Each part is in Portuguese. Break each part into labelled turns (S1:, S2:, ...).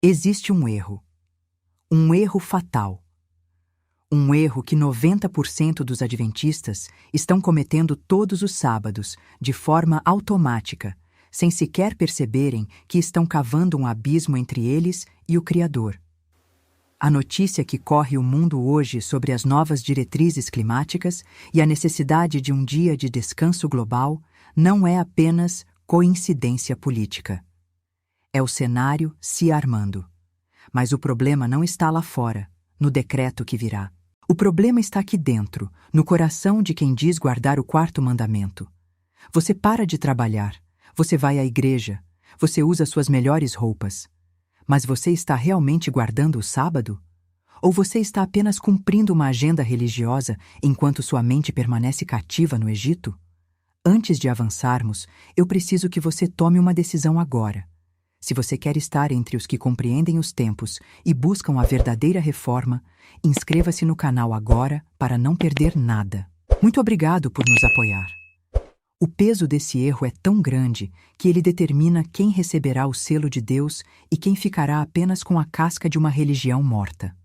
S1: Existe um erro fatal. Um erro que 90% dos adventistas estão cometendo todos os sábados, de forma automática, sem sequer perceberem que estão cavando um abismo entre eles e o Criador. A notícia que corre o mundo hoje sobre as novas diretrizes climáticas e a necessidade de um dia de descanso global não é apenas coincidência política. É o cenário se armando. Mas o problema não está lá fora, no decreto que virá. O problema está aqui dentro, no coração de quem diz guardar o quarto mandamento. Você para de trabalhar, você vai à igreja, você usa suas melhores roupas. Mas você está realmente guardando o sábado? Ou você está apenas cumprindo uma agenda religiosa enquanto sua mente permanece cativa no Egito? Antes de avançarmos, eu preciso que você tome uma decisão agora. Se você quer estar entre os que compreendem os tempos e buscam a verdadeira reforma, inscreva-se no canal agora para não perder nada. Muito obrigado por nos apoiar. O peso desse erro é tão grande que ele determina quem receberá o selo de Deus e quem ficará apenas com a casca de uma religião morta.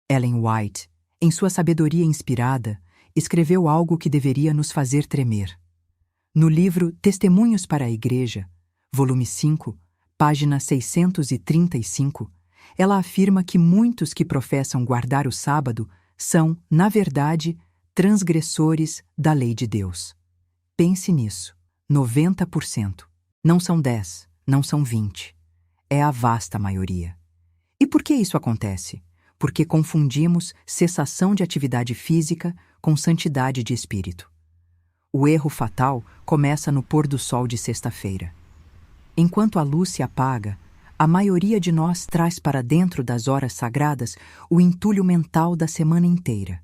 S1: Ellen White, em sua sabedoria inspirada, escreveu algo que deveria nos fazer tremer. No livro Testemunhos para a Igreja, volume 5, página 635, ela afirma que muitos que professam guardar o sábado são, na verdade, transgressores da lei de Deus. Pense nisso. 90%. Não são 10, não são 20. É a vasta maioria. E por que isso acontece? Porque confundimos cessação de atividade física com santidade de espírito. O erro fatal começa no pôr do sol de sexta-feira. Enquanto a luz se apaga, a maioria de nós traz para dentro das horas sagradas o entulho mental da semana inteira.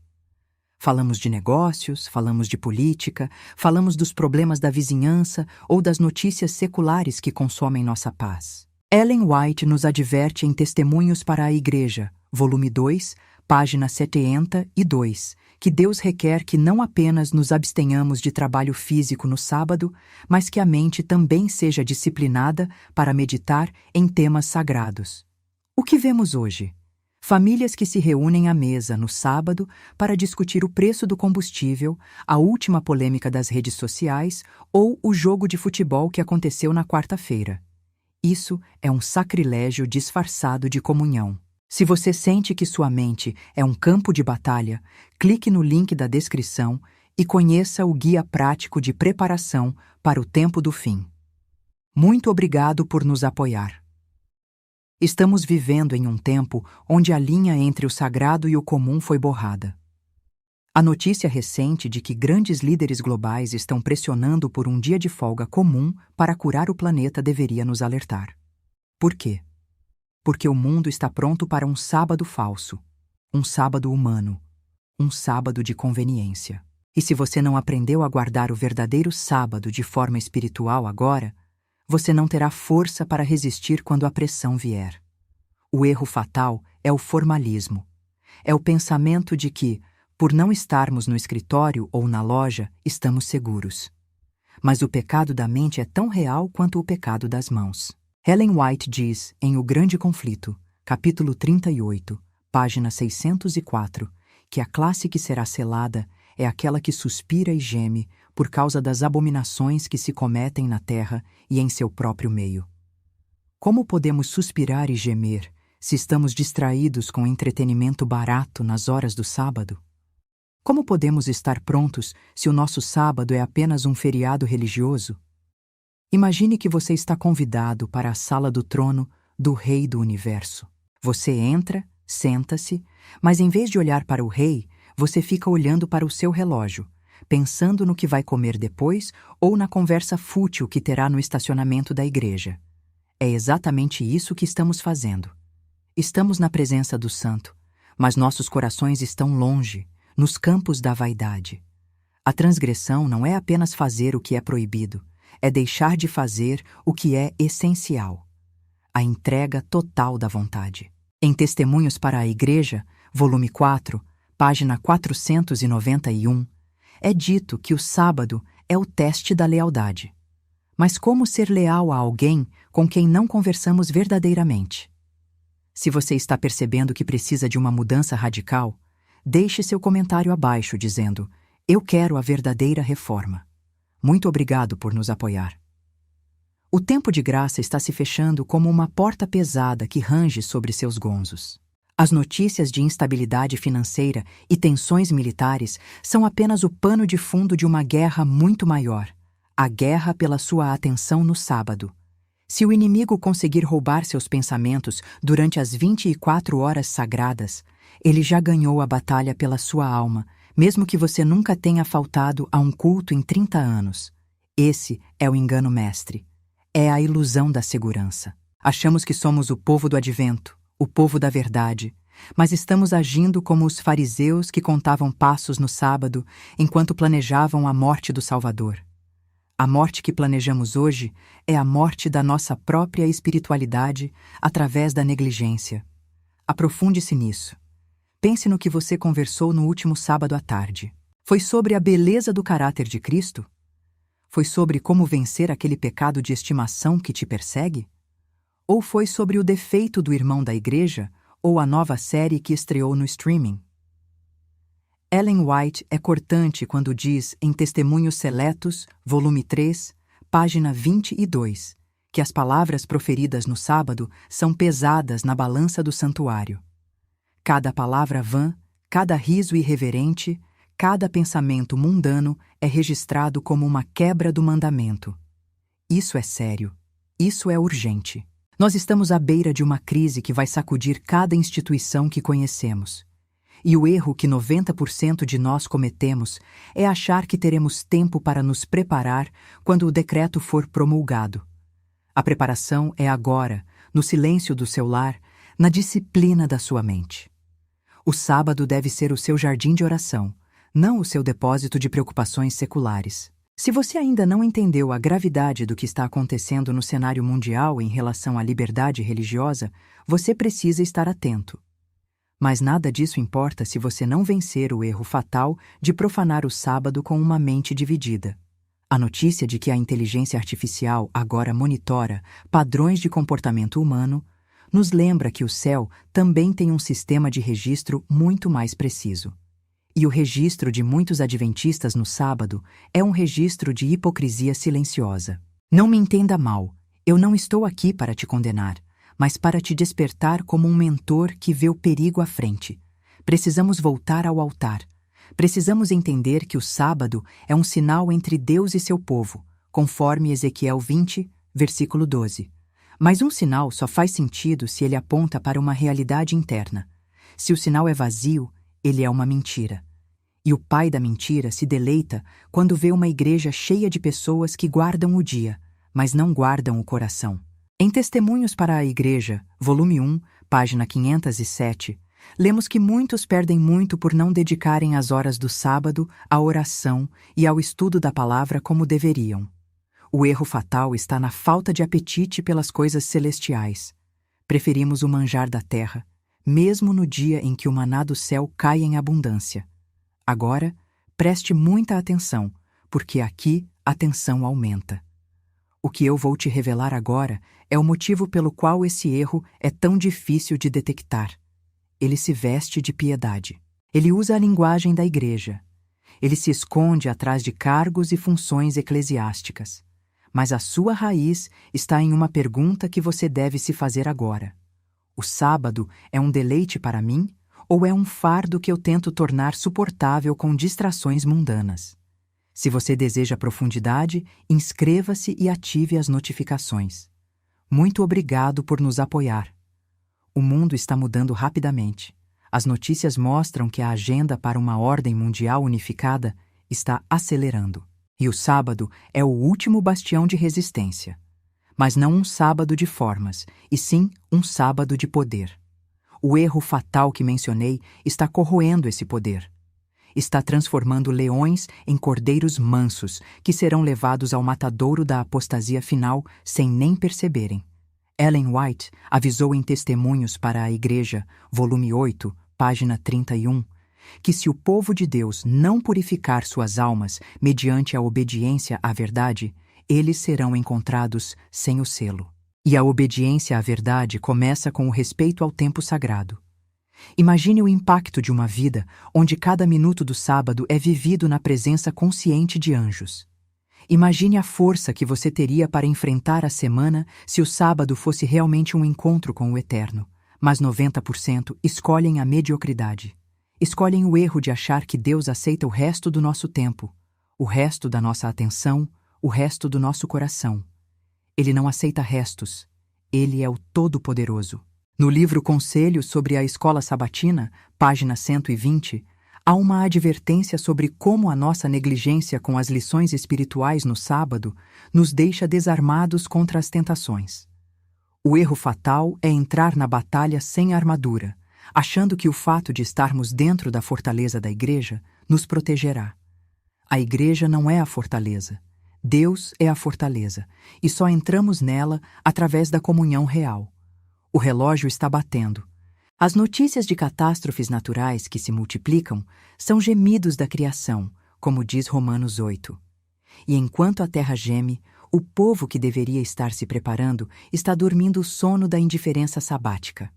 S1: Falamos de negócios, falamos de política, falamos dos problemas da vizinhança ou das notícias seculares que consomem nossa paz. Ellen White nos adverte em Testemunhos para a Igreja, volume 2, página 72, que Deus requer que não apenas nos abstenhamos de trabalho físico no sábado, mas que a mente também seja disciplinada para meditar em temas sagrados. O que vemos hoje? Famílias que se reúnem à mesa no sábado para discutir o preço do combustível, a última polêmica das redes sociais ou o jogo de futebol que aconteceu na quarta-feira. Isso é um sacrilégio disfarçado de comunhão. Se você sente que sua mente é um campo de batalha, clique no link da descrição e conheça o guia prático de preparação para o tempo do fim. Muito obrigado por nos apoiar. Estamos vivendo em um tempo onde a linha entre o sagrado e o comum foi borrada. A notícia recente de que grandes líderes globais estão pressionando por um dia de folga comum para curar o planeta deveria nos alertar. Por quê? Porque o mundo está pronto para um sábado falso, um sábado humano, um sábado de conveniência. E se você não aprendeu a guardar o verdadeiro sábado de forma espiritual agora, você não terá força para resistir quando a pressão vier. O erro fatal é o formalismo. É o pensamento de que, por não estarmos no escritório ou na loja, estamos seguros. Mas o pecado da mente é tão real quanto o pecado das mãos. Ellen White diz, em O Grande Conflito, capítulo 38, página 604, que a classe que será selada é aquela que suspira e geme por causa das abominações que se cometem na terra e em seu próprio meio. Como podemos suspirar e gemer se estamos distraídos com entretenimento barato nas horas do sábado? Como podemos estar prontos se o nosso sábado é apenas um feriado religioso? Imagine que você está convidado para a sala do trono do Rei do Universo. Você entra, senta-se, mas em vez de olhar para o Rei, você fica olhando para o seu relógio, pensando no que vai comer depois ou na conversa fútil que terá no estacionamento da igreja. É exatamente isso que estamos fazendo. Estamos na presença do Santo, mas nossos corações estão longe, nos campos da vaidade. A transgressão não é apenas fazer o que é proibido, é deixar de fazer o que é essencial. A entrega total da vontade. Em Testemunhos para a Igreja, volume 4, página 491, é dito que o sábado é o teste da lealdade. Mas como ser leal a alguém com quem não conversamos verdadeiramente? Se você está percebendo que precisa de uma mudança radical, deixe seu comentário abaixo dizendo: "Eu quero a verdadeira reforma." Muito obrigado por nos apoiar. O tempo de graça está se fechando como uma porta pesada que range sobre seus gonzos. As notícias de instabilidade financeira e tensões militares são apenas o pano de fundo de uma guerra muito maior, a guerra pela sua atenção no sábado. Se o inimigo conseguir roubar seus pensamentos durante as 24 horas sagradas, ele já ganhou a batalha pela sua alma, mesmo que você nunca tenha faltado a um culto em 30 anos. Esse é o engano mestre. É a ilusão da segurança. Achamos que somos o povo do advento, o povo da verdade, mas estamos agindo como os fariseus que contavam passos no sábado enquanto planejavam a morte do Salvador. A morte que planejamos hoje é a morte da nossa própria espiritualidade através da negligência. Aprofunde-se nisso. Pense no que você conversou no último sábado à tarde. Foi sobre a beleza do caráter de Cristo? Foi sobre como vencer aquele pecado de estimação que te persegue? Ou foi sobre o defeito do irmão da igreja ou a nova série que estreou no streaming? Ellen White é cortante quando diz em Testemunhos Seletos, volume 3, página 22, que as palavras proferidas no sábado são pesadas na balança do santuário. Cada palavra vã, cada riso irreverente, cada pensamento mundano é registrado como uma quebra do mandamento. Isso é sério. Isso é urgente. Nós estamos à beira de uma crise que vai sacudir cada instituição que conhecemos. E o erro que 90% de nós cometemos é achar que teremos tempo para nos preparar quando o decreto for promulgado. A preparação é agora, no silêncio do seu lar, na disciplina da sua mente. O sábado deve ser o seu jardim de oração, não o seu depósito de preocupações seculares. Se você ainda não entendeu a gravidade do que está acontecendo no cenário mundial em relação à liberdade religiosa, você precisa estar atento. Mas nada disso importa se você não vencer o erro fatal de profanar o sábado com uma mente dividida. A notícia de que a inteligência artificial agora monitora padrões de comportamento humano nos lembra que o céu também tem um sistema de registro muito mais preciso. E o registro de muitos adventistas no sábado é um registro de hipocrisia silenciosa. Não me entenda mal, eu não estou aqui para te condenar, mas para te despertar como um mentor que vê o perigo à frente. Precisamos voltar ao altar. Precisamos entender que o sábado é um sinal entre Deus e seu povo, conforme Ezequiel 20, versículo 12. Mas um sinal só faz sentido se ele aponta para uma realidade interna. Se o sinal é vazio, ele é uma mentira. E o pai da mentira se deleita quando vê uma igreja cheia de pessoas que guardam o dia, mas não guardam o coração. Em Testemunhos para a Igreja, volume 1, página 507, lemos que muitos perdem muito por não dedicarem as horas do sábado à oração e ao estudo da palavra como deveriam. O erro fatal está na falta de apetite pelas coisas celestiais. Preferimos o manjar da terra, mesmo no dia em que o maná do céu cai em abundância. Agora, preste muita atenção, porque aqui a tensão aumenta. O que eu vou te revelar agora é o motivo pelo qual esse erro é tão difícil de detectar. Ele se veste de piedade. Ele usa a linguagem da igreja. Ele se esconde atrás de cargos e funções eclesiásticas. Mas a sua raiz está em uma pergunta que você deve se fazer agora. O sábado é um deleite para mim ou é um fardo que eu tento tornar suportável com distrações mundanas? Se você deseja profundidade, inscreva-se e ative as notificações. Muito obrigado por nos apoiar. O mundo está mudando rapidamente. As notícias mostram que a agenda para uma ordem mundial unificada está acelerando. E o sábado é o último bastião de resistência. Mas não um sábado de formas, e sim um sábado de poder. O erro fatal que mencionei está corroendo esse poder. Está transformando leões em cordeiros mansos, que serão levados ao matadouro da apostasia final sem nem perceberem. Ellen White avisou em Testemunhos para a Igreja, volume 8, página 31, que se o povo de Deus não purificar suas almas mediante a obediência à verdade, eles serão encontrados sem o selo. E a obediência à verdade começa com o respeito ao tempo sagrado. Imagine o impacto de uma vida onde cada minuto do sábado é vivido na presença consciente de anjos. Imagine a força que você teria para enfrentar a semana se o sábado fosse realmente um encontro com o Eterno. Mas 90% escolhem a mediocridade. Escolhem o erro de achar que Deus aceita o resto do nosso tempo, o resto da nossa atenção, o resto do nosso coração. Ele não aceita restos. Ele é o Todo-Poderoso. No livro Conselhos sobre a Escola Sabatina, página 120, há uma advertência sobre como a nossa negligência com as lições espirituais no sábado nos deixa desarmados contra as tentações. O erro fatal é entrar na batalha sem armadura, achando que o fato de estarmos dentro da fortaleza da igreja nos protegerá. A igreja não é a fortaleza. Deus é a fortaleza, e só entramos nela através da comunhão real. O relógio está batendo. As notícias de catástrofes naturais que se multiplicam são gemidos da criação, como diz Romanos 8. E enquanto a terra geme, o povo que deveria estar se preparando está dormindo o sono da indiferença sabática.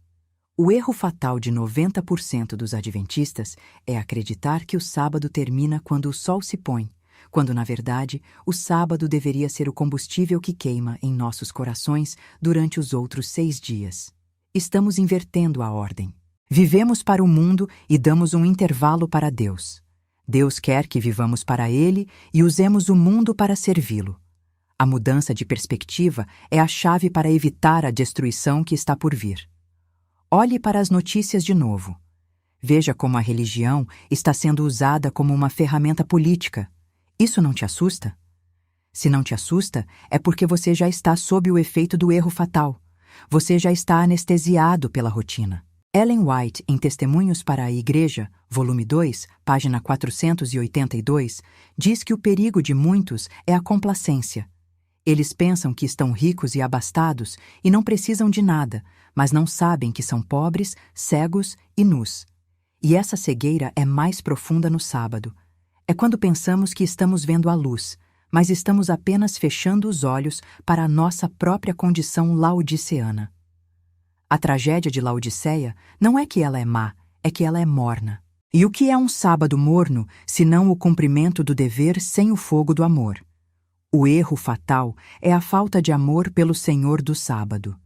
S1: O erro fatal de 90% dos adventistas é acreditar que o sábado termina quando o sol se põe, quando, na verdade, o sábado deveria ser o combustível que queima em nossos corações durante os outros 6 dias. Estamos invertendo a ordem. Vivemos para o mundo e damos um intervalo para Deus. Deus quer que vivamos para Ele e usemos o mundo para servi-lo. A mudança de perspectiva é a chave para evitar a destruição que está por vir. Olhe para as notícias de novo. Veja como a religião está sendo usada como uma ferramenta política. Isso não te assusta? Se não te assusta, é porque você já está sob o efeito do erro fatal. Você já está anestesiado pela rotina. Ellen White, em Testemunhos para a Igreja, volume 2, página 482, diz que o perigo de muitos é a complacência. Eles pensam que estão ricos e abastados e não precisam de nada, mas não sabem que são pobres, cegos e nus. E essa cegueira é mais profunda no sábado. É quando pensamos que estamos vendo a luz, mas estamos apenas fechando os olhos para a nossa própria condição laodiceana. A tragédia de Laodiceia não é que ela é má, é que ela é morna. E o que é um sábado morno, senão o cumprimento do dever sem o fogo do amor? O erro fatal é a falta de amor pelo Senhor do sábado.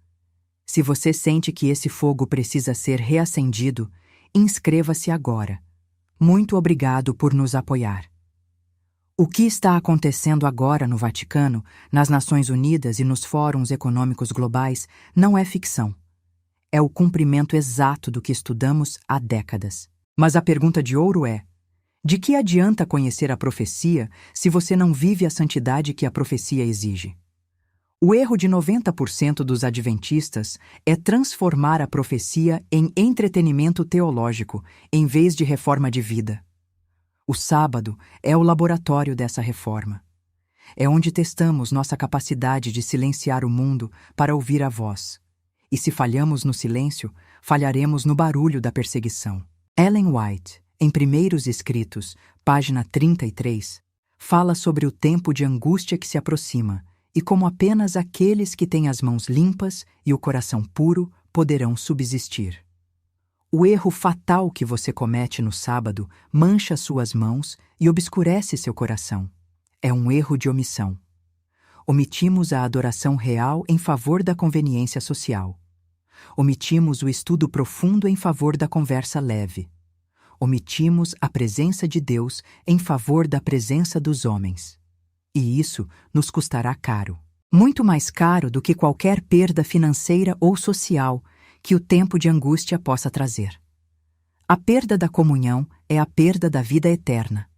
S1: Se você sente que esse fogo precisa ser reacendido, inscreva-se agora. Muito obrigado por nos apoiar. O que está acontecendo agora no Vaticano, nas Nações Unidas e nos fóruns econômicos globais não é ficção. É o cumprimento exato do que estudamos há décadas. Mas a pergunta de ouro é: de que adianta conhecer a profecia se você não vive a santidade que a profecia exige? O erro de 90% dos adventistas é transformar a profecia em entretenimento teológico, em vez de reforma de vida. O sábado é o laboratório dessa reforma. É onde testamos nossa capacidade de silenciar o mundo para ouvir a voz. E se falhamos no silêncio, falharemos no barulho da perseguição. Ellen White, em Primeiros Escritos, página 33, fala sobre o tempo de angústia que se aproxima e como apenas aqueles que têm as mãos limpas e o coração puro poderão subsistir. O erro fatal que você comete no sábado mancha suas mãos e obscurece seu coração. É um erro de omissão. Omitimos a adoração real em favor da conveniência social. Omitimos o estudo profundo em favor da conversa leve. Omitimos a presença de Deus em favor da presença dos homens. E isso nos custará caro. Muito mais caro do que qualquer perda financeira ou social que o tempo de angústia possa trazer. A perda da comunhão é a perda da vida eterna.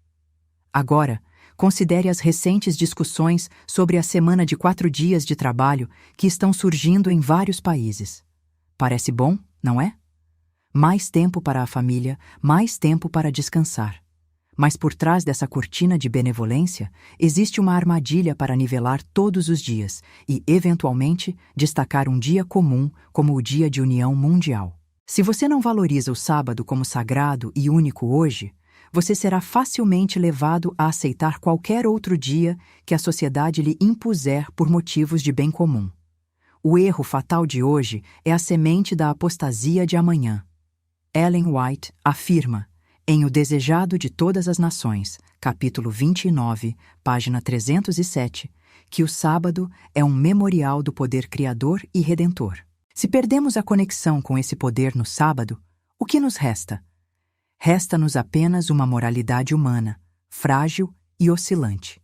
S1: Agora, considere as recentes discussões sobre a semana de 4 dias de trabalho que estão surgindo em vários países. Parece bom, não é? Mais tempo para a família, mais tempo para descansar. Mas por trás dessa cortina de benevolência, existe uma armadilha para nivelar todos os dias e, eventualmente, destacar um dia comum como o Dia de União Mundial. Se você não valoriza o sábado como sagrado e único hoje, você será facilmente levado a aceitar qualquer outro dia que a sociedade lhe impuser por motivos de bem comum. O erro fatal de hoje é a semente da apostasia de amanhã. Ellen White afirma, em O Desejado de Todas as Nações, capítulo 29, página 307, que o sábado é um memorial do poder criador e redentor. Se perdemos a conexão com esse poder no sábado, o que nos resta? Resta-nos apenas uma moralidade humana, frágil e oscilante.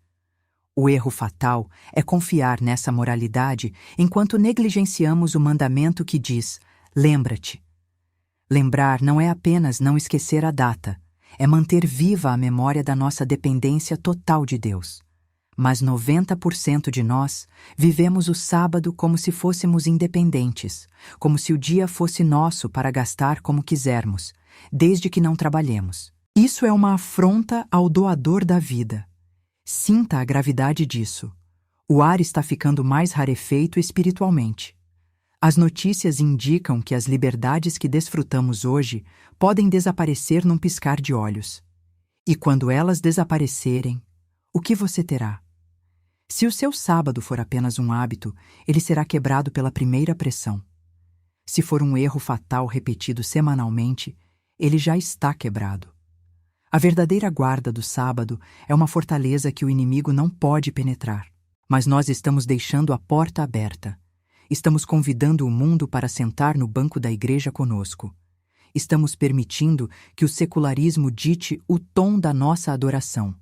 S1: O erro fatal é confiar nessa moralidade enquanto negligenciamos o mandamento que diz: lembra-te. Lembrar não é apenas não esquecer a data, é manter viva a memória da nossa dependência total de Deus. Mas 90% de nós vivemos o sábado como se fôssemos independentes, como se o dia fosse nosso para gastar como quisermos, desde que não trabalhemos. Isso é uma afronta ao doador da vida. Sinta a gravidade disso. O ar está ficando mais rarefeito espiritualmente. As notícias indicam que as liberdades que desfrutamos hoje podem desaparecer num piscar de olhos. E quando elas desaparecerem, o que você terá? Se o seu sábado for apenas um hábito, ele será quebrado pela primeira pressão. Se for um erro fatal repetido semanalmente, ele já está quebrado. A verdadeira guarda do sábado é uma fortaleza que o inimigo não pode penetrar. Mas nós estamos deixando a porta aberta. Estamos convidando o mundo para sentar no banco da igreja conosco. Estamos permitindo que o secularismo dite o tom da nossa adoração.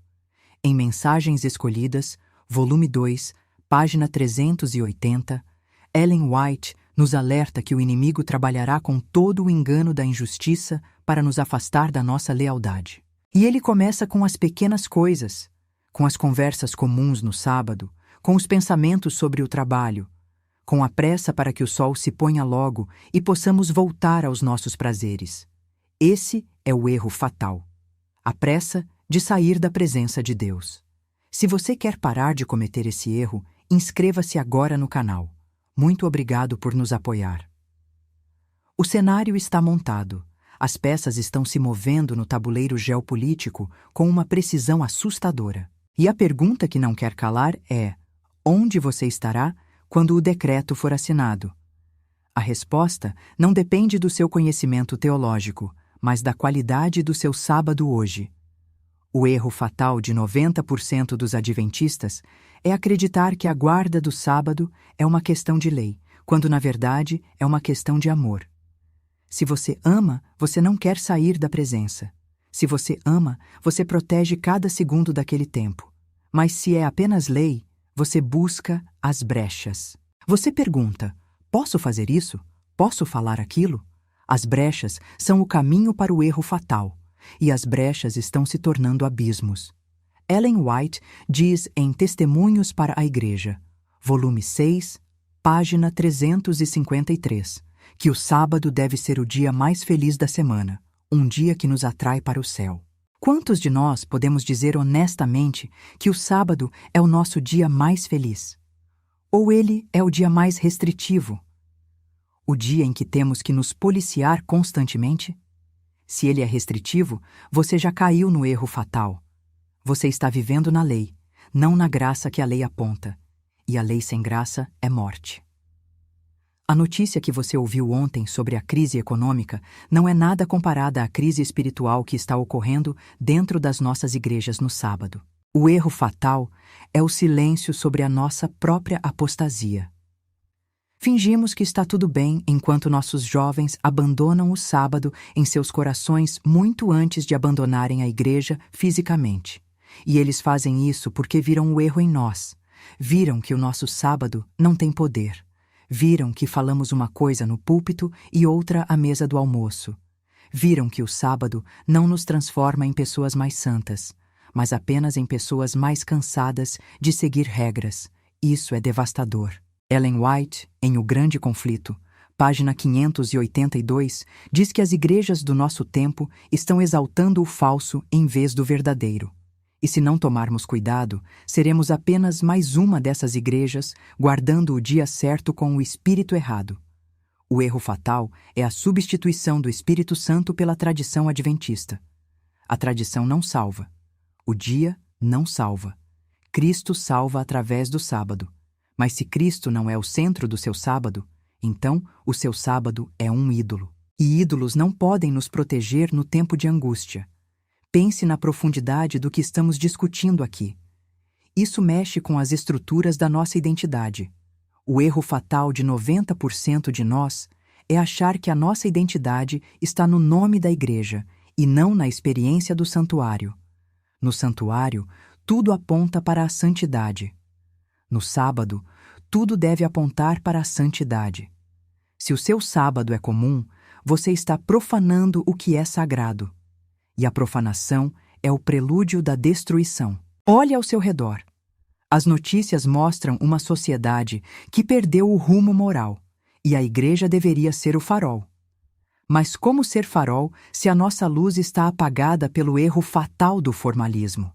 S1: Em Mensagens Escolhidas, volume 2, página 380, Ellen White nos alerta que o inimigo trabalhará com todo o engano da injustiça para nos afastar da nossa lealdade. E ele começa com as pequenas coisas, com as conversas comuns no sábado, com os pensamentos sobre o trabalho, com a pressa para que o sol se ponha logo e possamos voltar aos nossos prazeres. Esse é o erro fatal. A pressa de sair da presença de Deus. Se você quer parar de cometer esse erro, inscreva-se agora no canal. Muito obrigado por nos apoiar. O cenário está montado. As peças estão se movendo no tabuleiro geopolítico com uma precisão assustadora. E a pergunta que não quer calar é: onde você estará quando o decreto for assinado? A resposta não depende do seu conhecimento teológico, mas da qualidade do seu sábado hoje. O erro fatal de 90% dos adventistas é acreditar que a guarda do sábado é uma questão de lei, quando na verdade é uma questão de amor. Se você ama, você não quer sair da presença. Se você ama, você protege cada segundo daquele tempo. Mas se é apenas lei, você busca as brechas. Você pergunta: posso fazer isso? Posso falar aquilo? As brechas são o caminho para o erro fatal, e as brechas estão se tornando abismos. Ellen White diz em Testemunhos para a Igreja, volume 6, página 353, que o sábado deve ser o dia mais feliz da semana, um dia que nos atrai para o céu. Quantos de nós podemos dizer honestamente que o sábado é o nosso dia mais feliz? Ou ele é o dia mais restritivo? O dia em que temos que nos policiar constantemente? Se ele é restritivo, você já caiu no erro fatal. Você está vivendo na lei, não na graça que a lei aponta. E a lei sem graça é morte. A notícia que você ouviu ontem sobre a crise econômica não é nada comparada à crise espiritual que está ocorrendo dentro das nossas igrejas no sábado. O erro fatal é o silêncio sobre a nossa própria apostasia. Fingimos que está tudo bem enquanto nossos jovens abandonam o sábado em seus corações muito antes de abandonarem a igreja fisicamente. E eles fazem isso porque viram o erro em nós. Viram que o nosso sábado não tem poder. Viram que falamos uma coisa no púlpito e outra à mesa do almoço. Viram que o sábado não nos transforma em pessoas mais santas, mas apenas em pessoas mais cansadas de seguir regras. Isso é devastador. Ellen White, em O Grande Conflito, página 582, diz que as igrejas do nosso tempo estão exaltando o falso em vez do verdadeiro. E se não tomarmos cuidado, seremos apenas mais uma dessas igrejas guardando o dia certo com o espírito errado. O erro fatal é a substituição do Espírito Santo pela tradição adventista. A tradição não salva. O dia não salva. Cristo salva através do sábado. Mas se Cristo não é o centro do seu sábado, então o seu sábado é um ídolo. E ídolos não podem nos proteger no tempo de angústia. Pense na profundidade do que estamos discutindo aqui. Isso mexe com as estruturas da nossa identidade. O erro fatal de 90% de nós é achar que a nossa identidade está no nome da igreja e não na experiência do santuário. No santuário, tudo aponta para a santidade. No sábado, tudo deve apontar para a santidade. Se o seu sábado é comum, você está profanando o que é sagrado. E a profanação é o prelúdio da destruição. Olhe ao seu redor. As notícias mostram uma sociedade que perdeu o rumo moral, e a igreja deveria ser o farol. Mas como ser farol se a nossa luz está apagada pelo erro fatal do formalismo?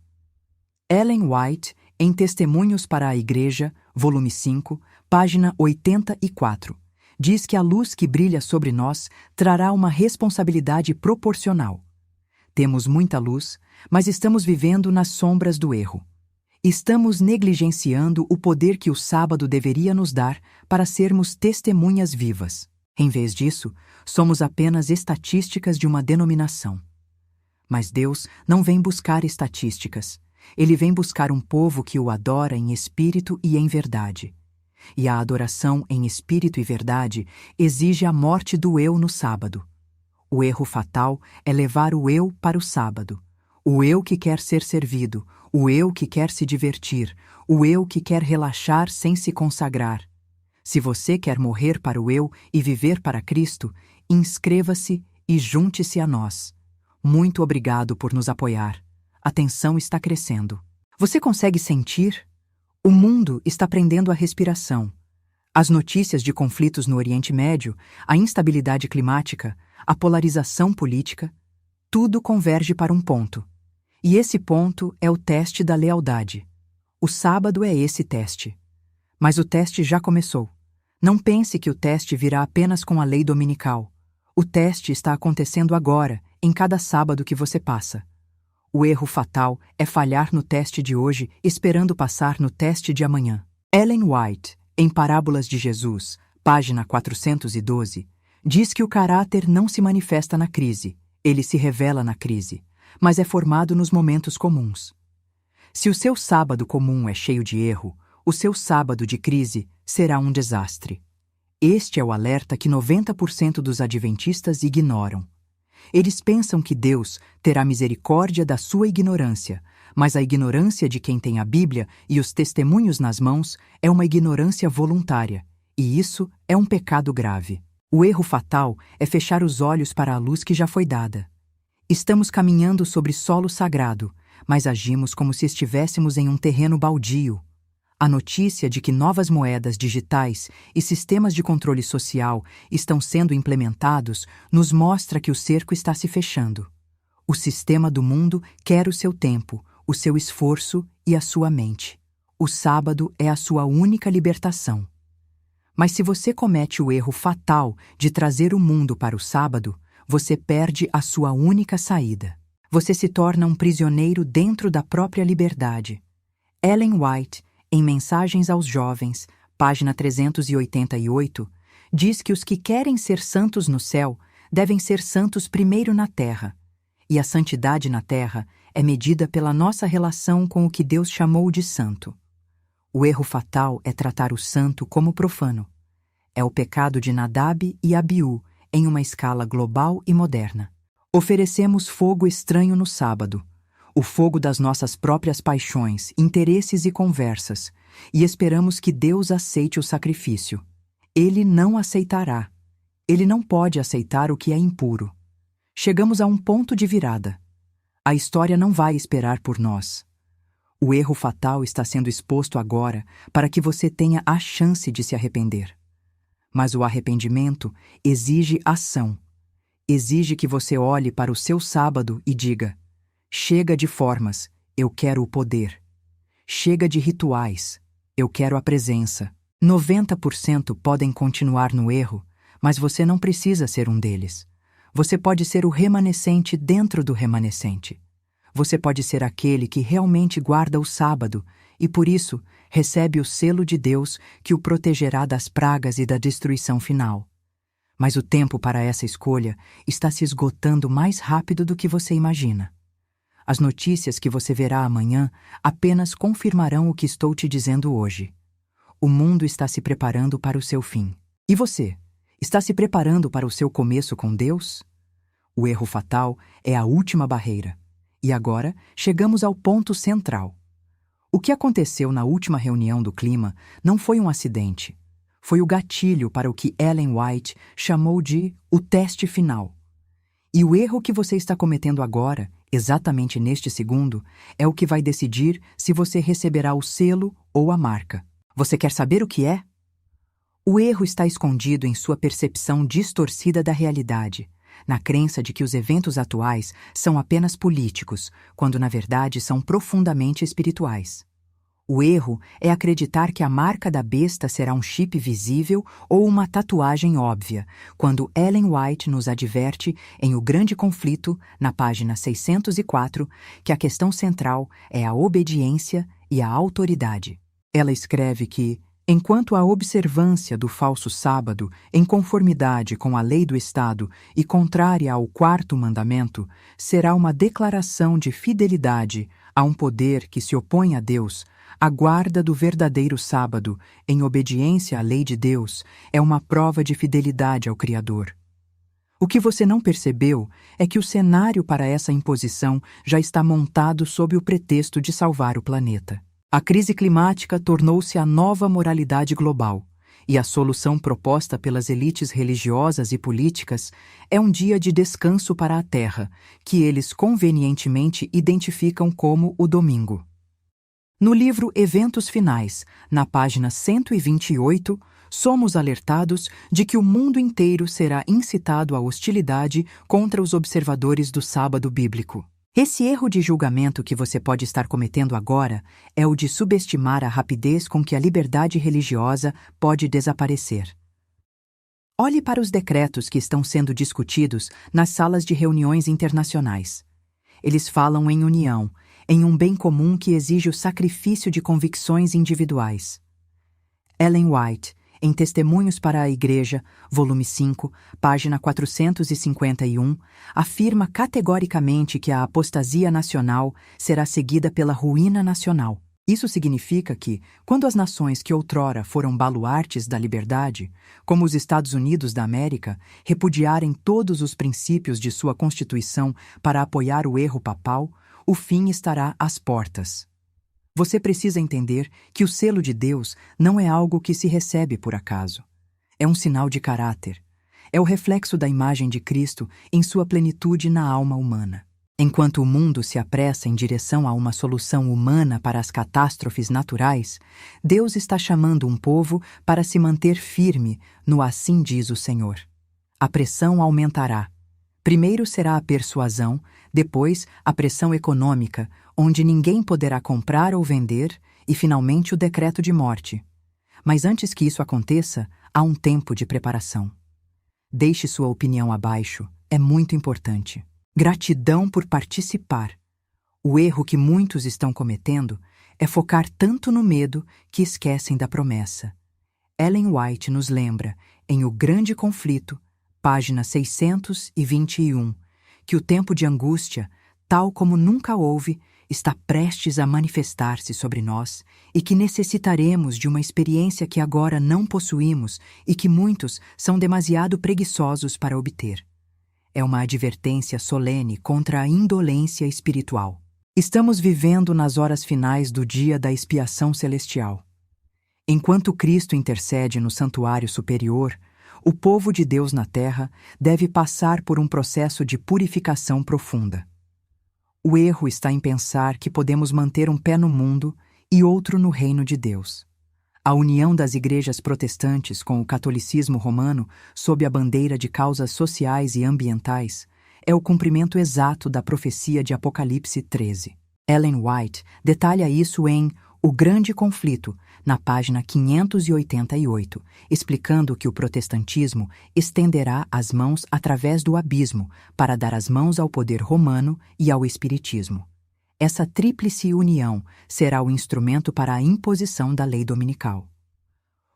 S1: Ellen White, em Testemunhos para a Igreja, volume 5, página 84, diz que a luz que brilha sobre nós trará uma responsabilidade proporcional. Temos muita luz, mas estamos vivendo nas sombras do erro. Estamos negligenciando o poder que o sábado deveria nos dar para sermos testemunhas vivas. Em vez disso, somos apenas estatísticas de uma denominação. Mas Deus não vem buscar estatísticas. Ele vem buscar um povo que o adora em espírito e em verdade. E a adoração em espírito e verdade exige a morte do eu no sábado. O erro fatal é levar o eu para o sábado. O eu que quer ser servido, o eu que quer se divertir, o eu que quer relaxar sem se consagrar. Se você quer morrer para o eu e viver para Cristo, inscreva-se e junte-se a nós. Muito obrigado por nos apoiar. A tensão está crescendo. Você consegue sentir? O mundo está prendendo a respiração. As notícias de conflitos no Oriente Médio, a instabilidade climática, a polarização política, tudo converge para um ponto. E esse ponto é o teste da lealdade. O sábado é esse teste. Mas o teste já começou. Não pense que o teste virá apenas com a lei dominical. O teste está acontecendo agora, em cada sábado que você passa. O erro fatal é falhar no teste de hoje esperando passar no teste de amanhã. Ellen White, em Parábolas de Jesus, página 412, diz que o caráter não se manifesta na crise, ele se revela na crise, mas é formado nos momentos comuns. Se o seu sábado comum é cheio de erro, o seu sábado de crise será um desastre. Este é o alerta que 90% dos adventistas ignoram. Eles pensam que Deus terá misericórdia da sua ignorância, mas a ignorância de quem tem a Bíblia e os testemunhos nas mãos é uma ignorância voluntária, e isso é um pecado grave. O erro fatal é fechar os olhos para a luz que já foi dada. Estamos caminhando sobre solo sagrado, mas agimos como se estivéssemos em um terreno baldio. A notícia de que novas moedas digitais e sistemas de controle social estão sendo implementados nos mostra que o cerco está se fechando. O sistema do mundo quer o seu tempo, o seu esforço e a sua mente. O sábado é a sua única libertação. Mas se você comete o erro fatal de trazer o mundo para o sábado, você perde a sua única saída. Você se torna um prisioneiro dentro da própria liberdade. Ellen White, em Mensagens aos Jovens, página 388, diz que os que querem ser santos no céu devem ser santos primeiro na terra, e a santidade na terra é medida pela nossa relação com o que Deus chamou de santo. O erro fatal é tratar o santo como profano. É o pecado de Nadab e Abiú em uma escala global e moderna. Oferecemos fogo estranho no sábado, o fogo das nossas próprias paixões, interesses e conversas, e esperamos que Deus aceite o sacrifício. Ele não aceitará. Ele não pode aceitar o que é impuro. Chegamos a um ponto de virada. A história não vai esperar por nós. O erro fatal está sendo exposto agora para que você tenha a chance de se arrepender. Mas o arrependimento exige ação. Exige que você olhe para o seu sábado e diga: chega de formas, eu quero o poder. Chega de rituais, eu quero a presença. 90% podem continuar no erro, mas você não precisa ser um deles. Você pode ser o remanescente dentro do remanescente. Você pode ser aquele que realmente guarda o sábado e, por isso, recebe o selo de Deus que o protegerá das pragas e da destruição final. Mas o tempo para essa escolha está se esgotando mais rápido do que você imagina. As notícias que você verá amanhã apenas confirmarão o que estou te dizendo hoje. O mundo está se preparando para o seu fim. E você? Está se preparando para o seu começo com Deus? O erro fatal é a última barreira. E agora chegamos ao ponto central. O que aconteceu na última reunião do clima não foi um acidente. Foi o gatilho para o que Ellen White chamou de o teste final. E o erro que você está cometendo agora, exatamente neste segundo, é o que vai decidir se você receberá o selo ou a marca. Você quer saber o que é? O erro está escondido em sua percepção distorcida da realidade, na crença de que os eventos atuais são apenas políticos, quando na verdade são profundamente espirituais. O erro é acreditar que a marca da besta será um chip visível ou uma tatuagem óbvia, quando Ellen White nos adverte em O Grande Conflito, na página 604, que a questão central é a obediência e a autoridade. Ela escreve que, enquanto a observância do falso sábado, em conformidade com a lei do Estado e contrária ao quarto mandamento, será uma declaração de fidelidade a um poder que se opõe a Deus, a guarda do verdadeiro sábado, em obediência à lei de Deus, é uma prova de fidelidade ao Criador. O que você não percebeu é que o cenário para essa imposição já está montado sob o pretexto de salvar o planeta. A crise climática tornou-se a nova moralidade global, e a solução proposta pelas elites religiosas e políticas é um dia de descanso para a Terra, que eles convenientemente identificam como o domingo. No livro Eventos Finais, na página 128, somos alertados de que o mundo inteiro será incitado à hostilidade contra os observadores do sábado bíblico. Esse erro de julgamento que você pode estar cometendo agora é o de subestimar a rapidez com que a liberdade religiosa pode desaparecer. Olhe para os decretos que estão sendo discutidos nas salas de reuniões internacionais. Eles falam em união, em um bem comum que exige o sacrifício de convicções individuais. Ellen White, em Testemunhos para a Igreja, volume 5, página 451, afirma categoricamente que a apostasia nacional será seguida pela ruína nacional. Isso significa que, quando as nações que outrora foram baluartes da liberdade, como os Estados Unidos da América, repudiarem todos os princípios de sua Constituição para apoiar o erro papal, o fim estará às portas. Você precisa entender que o selo de Deus não é algo que se recebe por acaso. É um sinal de caráter. É o reflexo da imagem de Cristo em sua plenitude na alma humana. Enquanto o mundo se apressa em direção a uma solução humana para as catástrofes naturais, Deus está chamando um povo para se manter firme no assim diz o Senhor. A pressão aumentará. Primeiro será a persuasão, depois a pressão econômica, onde ninguém poderá comprar ou vender, e finalmente o decreto de morte. Mas antes que isso aconteça, há um tempo de preparação. Deixe sua opinião abaixo, é muito importante. Gratidão por participar. O erro que muitos estão cometendo é focar tanto no medo que esquecem da promessa. Ellen White nos lembra, em O Grande Conflito, página 621, que o tempo de angústia, tal como nunca houve, está prestes a manifestar-se sobre nós e que necessitaremos de uma experiência que agora não possuímos e que muitos são demasiado preguiçosos para obter. É uma advertência solene contra a indolência espiritual. Estamos vivendo nas horas finais do dia da expiação celestial. Enquanto Cristo intercede no santuário superior, o povo de Deus na terra deve passar por um processo de purificação profunda. O erro está em pensar que podemos manter um pé no mundo e outro no reino de Deus. A união das igrejas protestantes com o catolicismo romano sob a bandeira de causas sociais e ambientais é o cumprimento exato da profecia de Apocalipse 13. Ellen White detalha isso em O Grande Conflito, na página 588, explicando que o protestantismo estenderá as mãos através do abismo para dar as mãos ao poder romano e ao espiritismo. Essa tríplice união será o instrumento para a imposição da lei dominical.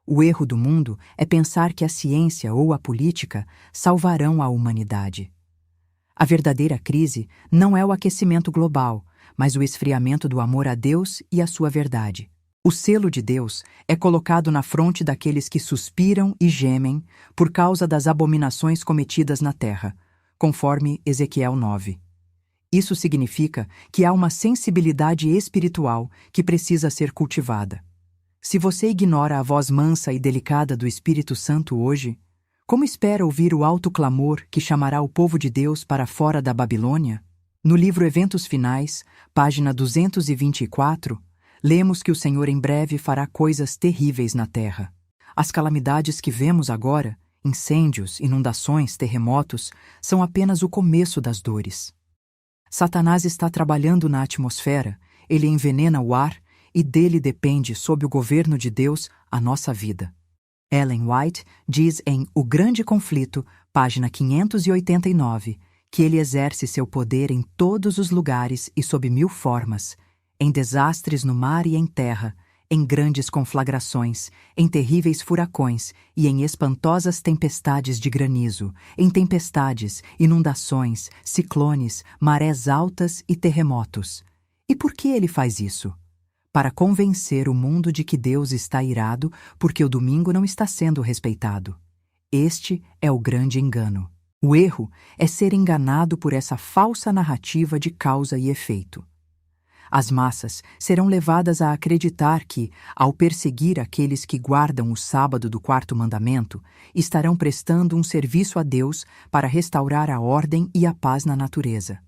S1: O erro do mundo é pensar que a ciência ou a política salvarão a humanidade. A verdadeira crise não é o aquecimento global, mas o esfriamento do amor a Deus e à sua verdade. O selo de Deus é colocado na fronte daqueles que suspiram e gemem por causa das abominações cometidas na terra, conforme Ezequiel 9. Isso significa que há uma sensibilidade espiritual que precisa ser cultivada. Se você ignora a voz mansa e delicada do Espírito Santo hoje, como espera ouvir o alto clamor que chamará o povo de Deus para fora da Babilônia? No livro Eventos Finais, página 224, lemos que o Senhor em breve fará coisas terríveis na terra. As calamidades que vemos agora, incêndios, inundações, terremotos, são apenas o começo das dores. Satanás está trabalhando na atmosfera, ele envenena o ar e dele depende, sob o governo de Deus, a nossa vida. Ellen White diz em O Grande Conflito, página 589, que ele exerce seu poder em todos os lugares e sob 1000 formas, em desastres no mar e em terra, em grandes conflagrações, em terríveis furacões e em espantosas tempestades de granizo, em tempestades, inundações, ciclones, marés altas e terremotos. E por que ele faz isso? Para convencer o mundo de que Deus está irado porque o domingo não está sendo respeitado. Este é o grande engano. O erro é ser enganado por essa falsa narrativa de causa e efeito. As massas serão levadas a acreditar que, ao perseguir aqueles que guardam o sábado do 4º mandamento, estarão prestando um serviço a Deus para restaurar a ordem e a paz na natureza.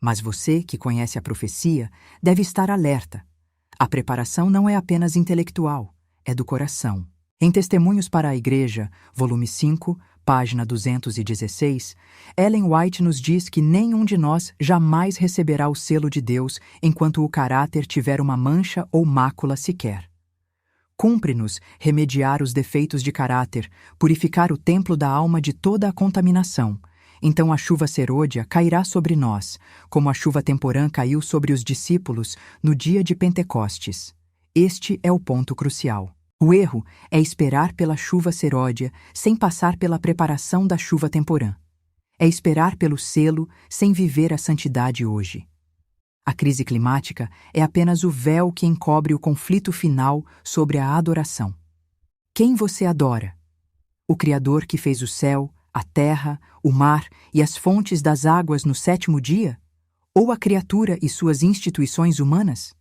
S1: Mas você, que conhece a profecia, deve estar alerta. A preparação não é apenas intelectual, é do coração. Em Testemunhos para a Igreja, volume 5, página 216, Ellen White nos diz que nenhum de nós jamais receberá o selo de Deus enquanto o caráter tiver uma mancha ou mácula sequer. Cumpre-nos remediar os defeitos de caráter, purificar o templo da alma de toda a contaminação. Então a chuva serôdia cairá sobre nós, como a chuva temporã caiu sobre os discípulos no dia de Pentecostes. Este é o ponto crucial. O erro é esperar pela chuva seródia sem passar pela preparação da chuva temporã. É esperar pelo selo sem viver a santidade hoje. A crise climática é apenas o véu que encobre o conflito final sobre a adoração. Quem você adora? O Criador que fez o céu, a terra, o mar e as fontes das águas no 7º dia? Ou a criatura e suas instituições humanas?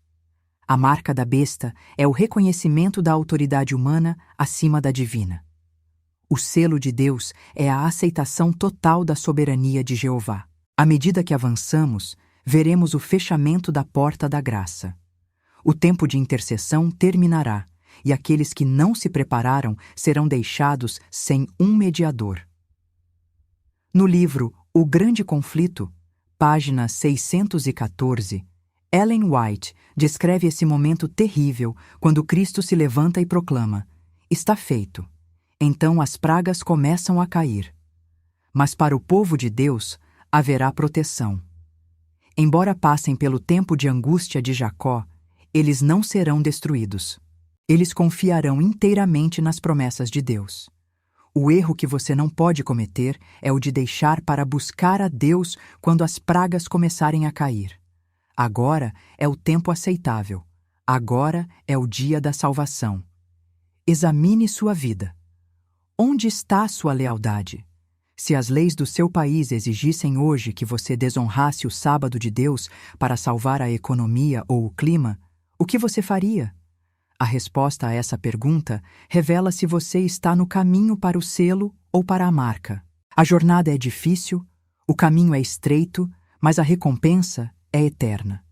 S1: A marca da besta é o reconhecimento da autoridade humana acima da divina. O selo de Deus é a aceitação total da soberania de Jeová. À medida que avançamos, veremos o fechamento da porta da graça. O tempo de intercessão terminará, e aqueles que não se prepararam serão deixados sem um mediador. No livro O Grande Conflito, página 614, Ellen White descreve esse momento terrível quando Cristo se levanta e proclama: "Está feito." Então as pragas começam a cair. Mas para o povo de Deus haverá proteção. Embora passem pelo tempo de angústia de Jacó, eles não serão destruídos. Eles confiarão inteiramente nas promessas de Deus. O erro que você não pode cometer é o de deixar para buscar a Deus quando as pragas começarem a cair. Agora é o tempo aceitável. Agora é o dia da salvação. Examine sua vida. Onde está sua lealdade? Se as leis do seu país exigissem hoje que você desonrasse o sábado de Deus para salvar a economia ou o clima, o que você faria? A resposta a essa pergunta revela se você está no caminho para o selo ou para a marca. A jornada é difícil, o caminho é estreito, mas a recompensa é eterna.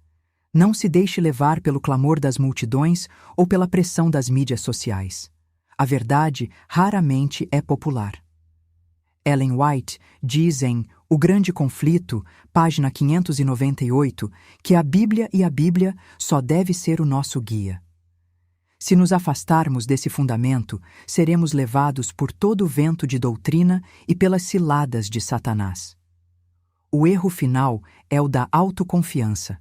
S1: Não se deixe levar pelo clamor das multidões ou pela pressão das mídias sociais. A verdade raramente é popular. Ellen White diz em O Grande Conflito, página 598, que a Bíblia e a Bíblia só deve ser o nosso guia. Se nos afastarmos desse fundamento, seremos levados por todo o vento de doutrina e pelas ciladas de Satanás. O erro final é o da autoconfiança.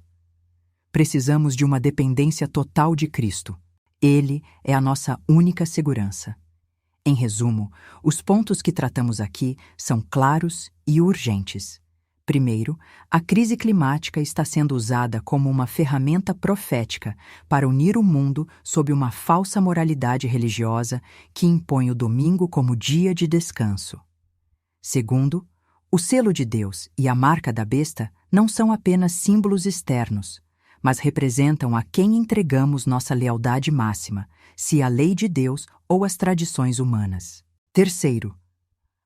S1: Precisamos de uma dependência total de Cristo. Ele é a nossa única segurança. Em resumo, os pontos que tratamos aqui são claros e urgentes. Primeiro, a crise climática está sendo usada como uma ferramenta profética para unir o mundo sob uma falsa moralidade religiosa que impõe o domingo como dia de descanso. Segundo, o selo de Deus e a marca da besta não são apenas símbolos externos, mas representam a quem entregamos nossa lealdade máxima, se à lei de Deus ou às tradições humanas. Terceiro,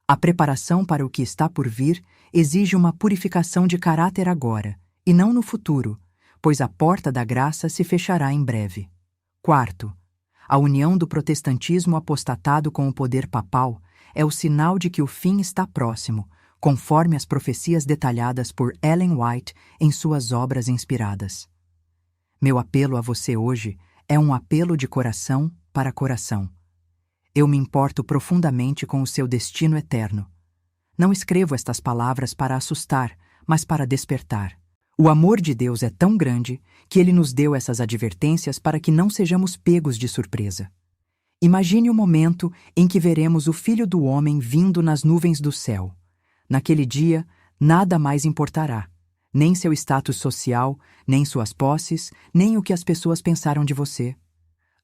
S1: a preparação para o que está por vir exige uma purificação de caráter agora, e não no futuro, pois a porta da graça se fechará em breve. Quarto, a união do protestantismo apostatado com o poder papal é o sinal de que o fim está próximo, conforme as profecias detalhadas por Ellen White em suas obras inspiradas. Meu apelo a você hoje é um apelo de coração para coração. Eu me importo profundamente com o seu destino eterno. Não escrevo estas palavras para assustar, mas para despertar. O amor de Deus é tão grande que Ele nos deu essas advertências para que não sejamos pegos de surpresa. Imagine o momento em que veremos o Filho do Homem vindo nas nuvens do céu. Naquele dia, nada mais importará. Nem seu status social, nem suas posses, nem o que as pessoas pensaram de você.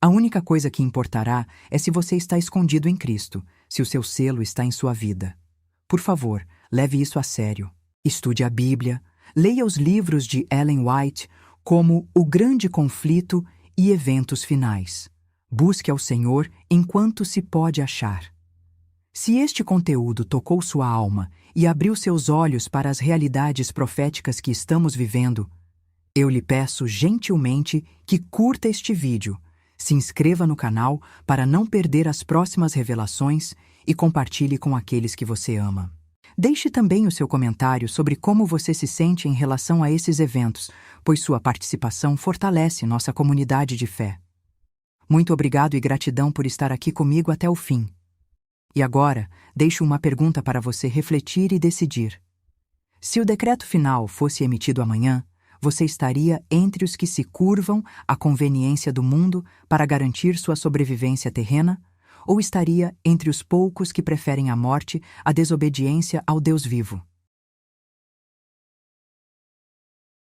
S1: A única coisa que importará é se você está escondido em Cristo, se o seu selo está em sua vida. Por favor, leve isso a sério. Estude a Bíblia, leia os livros de Ellen White, como O Grande Conflito e Eventos Finais. Busque ao Senhor enquanto se pode achar. Se este conteúdo tocou sua alma e abriu seus olhos para as realidades proféticas que estamos vivendo, eu lhe peço gentilmente que curta este vídeo, se inscreva no canal para não perder as próximas revelações e compartilhe com aqueles que você ama. Deixe também o seu comentário sobre como você se sente em relação a esses eventos, pois sua participação fortalece nossa comunidade de fé. Muito obrigado e gratidão por estar aqui comigo até o fim. E agora, deixo uma pergunta para você refletir e decidir. Se o decreto final fosse emitido amanhã, você estaria entre os que se curvam à conveniência do mundo para garantir sua sobrevivência terrena? Ou estaria entre os poucos que preferem a morte à desobediência ao Deus vivo?